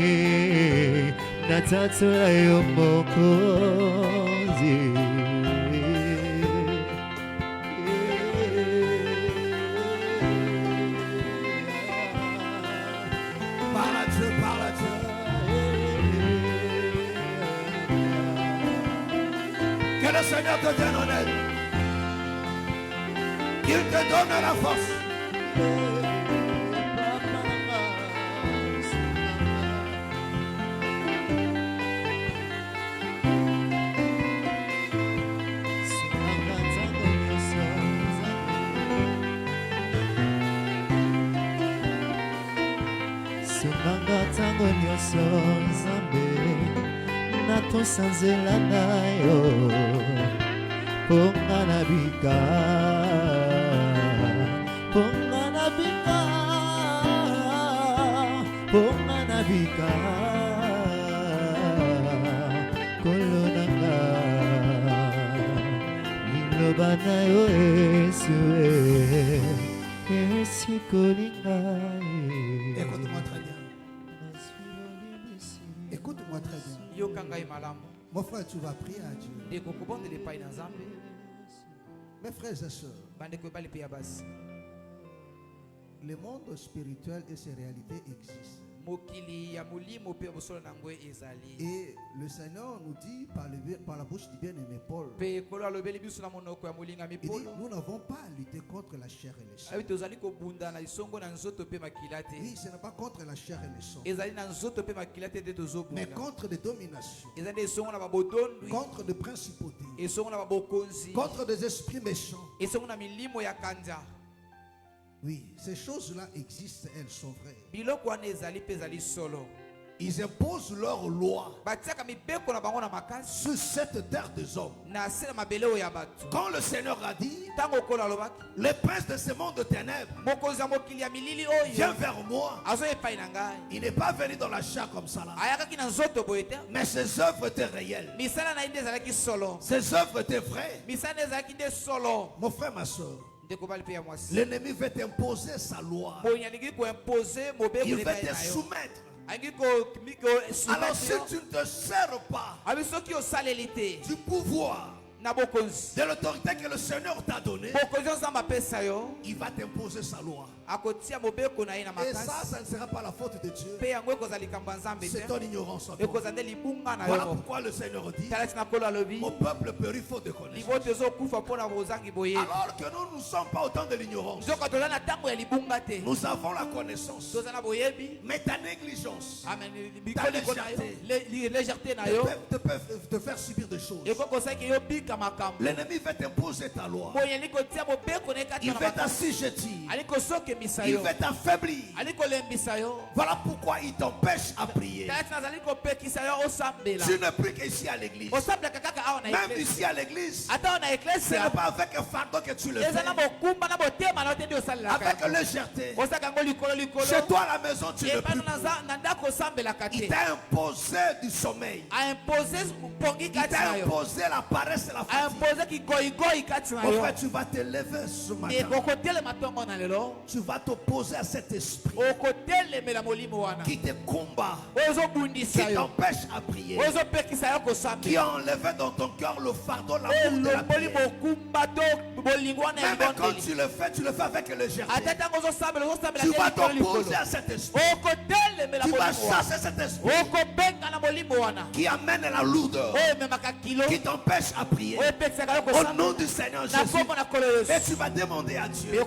Natatula yo mokozi Parle à Dieu, parle à Dieu. Que le Seigneur te vienne en aide. Qu'il te donne la force. Sunganga tango nyonso Nzambe Nakosanzela na yo ponganabika ponganabika ponganabika kolonanga liloba na yo Yesue écoute-moi très bien. Écoute-moi très bien. Mon frère, tu vas prier à Dieu. Mes frères et sœurs, le monde spirituel et ses réalités existent. Et le Seigneur nous dit par la bouche du bien-aimé Paul, il dit, nous n'avons pas à lutter contre la chair et le sang. Oui, ce n'est pas contre la chair et le sang, mais contre des dominations, contre des principautés, contre des esprits méchants. Oui, ces choses-là existent, elles sont vraies. Ils imposent leur loi sur cette terre des hommes. Quand le Seigneur a dit, le prince de ce monde de ténèbres vient vers moi, il n'est pas venu dans la chair comme ça là, mais ses œuvres étaient réelles, ses œuvres étaient vraies. Mon frère, ma soeur, l'ennemi veut t'imposer sa loi. Il veut te soumettre. Alors si tu ne te sers pas du pouvoir, de l'autorité que le Seigneur t'a donnée, il va t'imposer sa loi. Et ça ne sera pas la faute de Dieu, c'est ton ignorance. Voilà pourquoi le Seigneur dit, mon peuple périt faute de connaissance. Alors que nous ne sommes pas au temps de l'ignorance, nous avons la connaissance, mais ta négligence, ta légèreté te faire subir des choses. L'ennemi veut t'imposer ta loi, il veut t'assujettir, il veut t'affaiblir. Voilà pourquoi il t'empêche à prier. Tu ne pries qu'ici à l'église. Même ici à l'église, ce n'est pas avec un fardeau que tu le fais, avec légèreté. Chez toi à la maison, tu ne pries plus. Il t'a imposé du sommeil, il t'a imposé la paresse et la fatigue. Mon frère, tu vas te lever ce matin, tu vas t'opposer à cet esprit qui te combat, qui t'empêche à prier, qui a enlevé dans ton cœur le fardeau, l'amour de la prière. Même quand tu le fais avec légèreté. Tu vas t'opposer à cet esprit, tu vas chasser cet esprit qui amène la lourdeur, qui t'empêche à prier au nom du Seigneur Jésus. Et tu vas demander à Dieu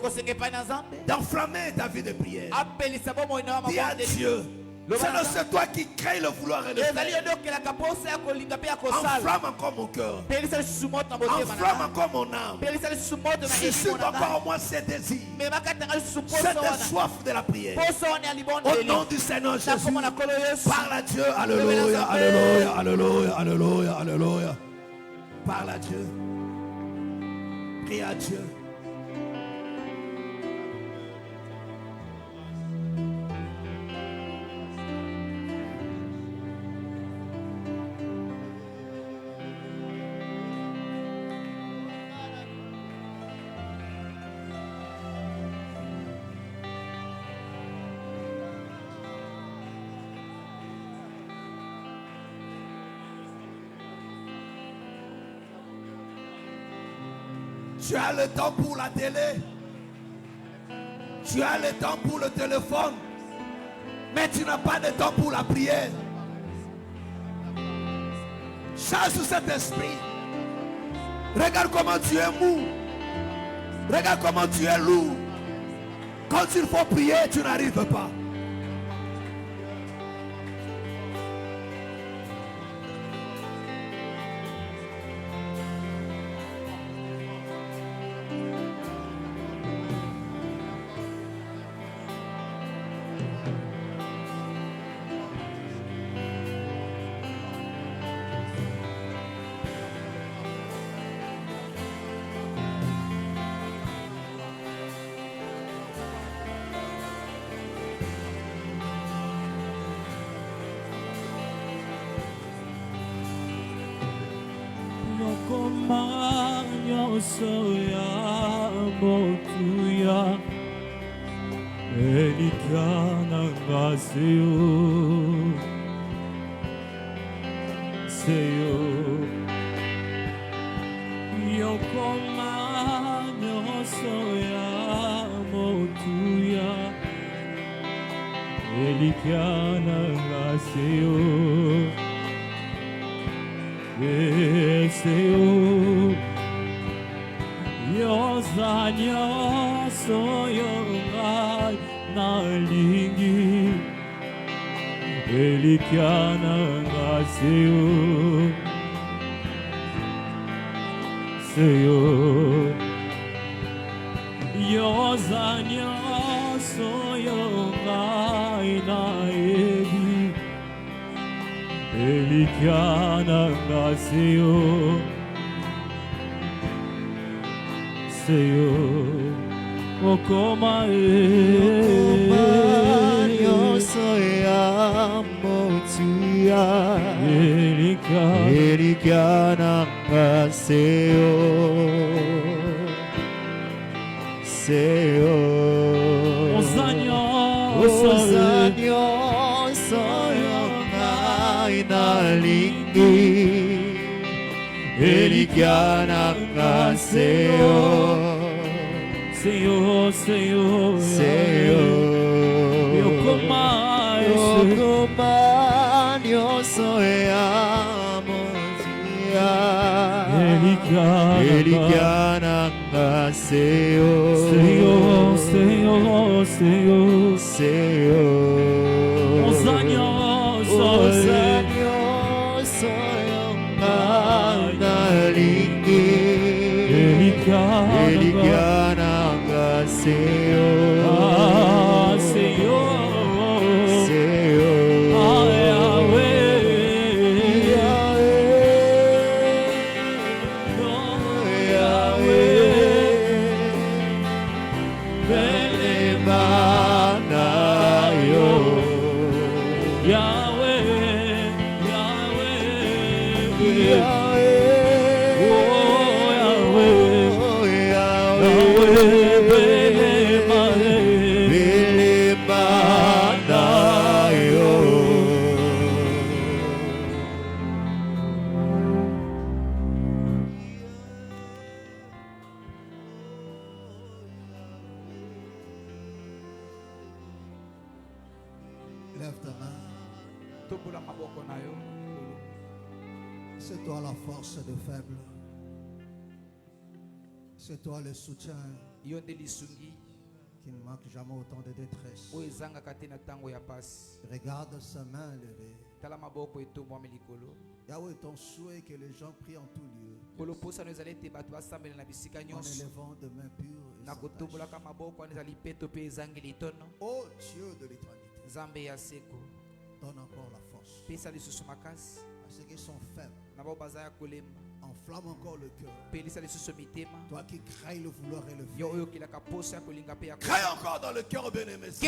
d'enflammer ta vie de prière. Dis à Dieu, c'est toi qui crée le vouloir et le faire. Enflamme encore mon cœur, enflamme encore mon âme, suscite encore en moi ces désirs, cette soif de la prière. Au nom du Seigneur Jésus, parle à Dieu. Alléluia, alléluia, alléluia, alléluia, alléluia. Parle à Dieu, prie à Dieu. Tu as le temps pour la télé, tu as le temps pour le téléphone, mais tu n'as pas de temps pour la prière. Chasse cet esprit. Regarde comment tu es mou, regarde comment tu es lourd. Quand il faut prier, tu n'arrives pas. ya motuya elikana ngaseo seyo yokoma nyoso ya motuya elikana ngaseo seyo yozanya soyonga nalingi elikiana ngaseo seyo yozanya soyonga naebi elikiana ngaseo seyo okoma nyoso ya motuya elikana ngaseo seyo ozanyo soyo nalingi elikana ngaseo seyo yokoma nyoso ya motuya elikana ngaseo seyo ozanyo soyo nalingi elikana ngaseo seyo Lève ta main. C'est toi la force des faibles. C'est toi le soutien qui ne manque jamais au temps de détresse. Regarde sa main levée. Yahweh, ton souhait que les gens prient en tout lieu. En élevant de mains pures et sans tache. Oh Dieu de l'éternité, donne encore la force à ceux qui sont faibles. Enflamme encore le cœur. Toi qui crées le vouloir et le faire. Crée encore dans le cœur bien-aimé ce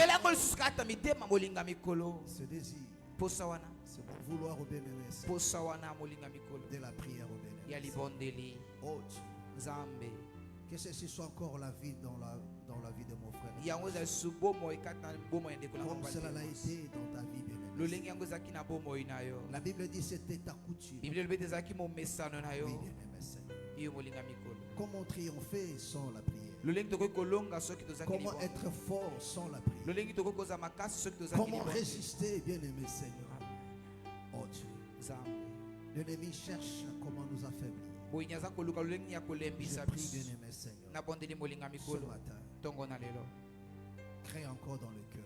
désir. C'est pour vouloir au bien-aimé de la prière au bien-aimé. Oh Dieu, que ceci soit encore la vie dans la vie de mon frère. Comme cela l'a été dans ta vie bien-aimé. La Bible dit c'était ta coutume. Oui, bien-aimé Seigneur. Comment triompher sans la prière? Comment être fort sans la prière? Comment résister, bien-aimé Seigneur? Oh Dieu, l'ennemi cherche comment nous affaiblir. Je prie, bien-aimé Seigneur, ce matin, crée encore dans le cœur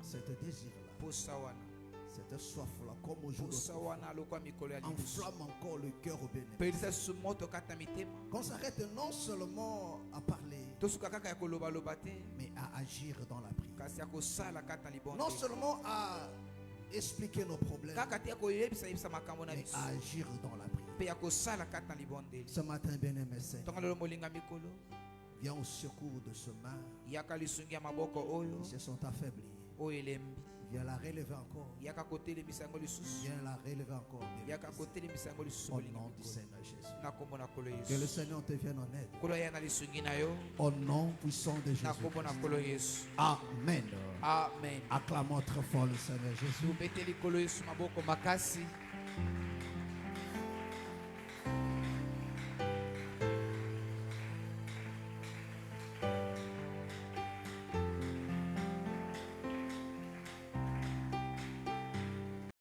cette désir-là, cette soif-là, comme aujourd'hui. Enflamme encore le cœur au bien-aimé. Qu'on s'arrête non seulement à parler, mais à agir dans la prière. Non seulement à expliquer nos problèmes, mais à agir dans la prière. Ce matin, bien-aimé Seigneur, viens au secours de ce main qui se sont affaiblis. Viens la relever encore. Viens la relever encore. Au nom du Seigneur Jésus. Que le Seigneur te vienne en aide. Au nom puissant de Jésus. Amen. Amen. Acclamons très fort le Seigneur Jésus.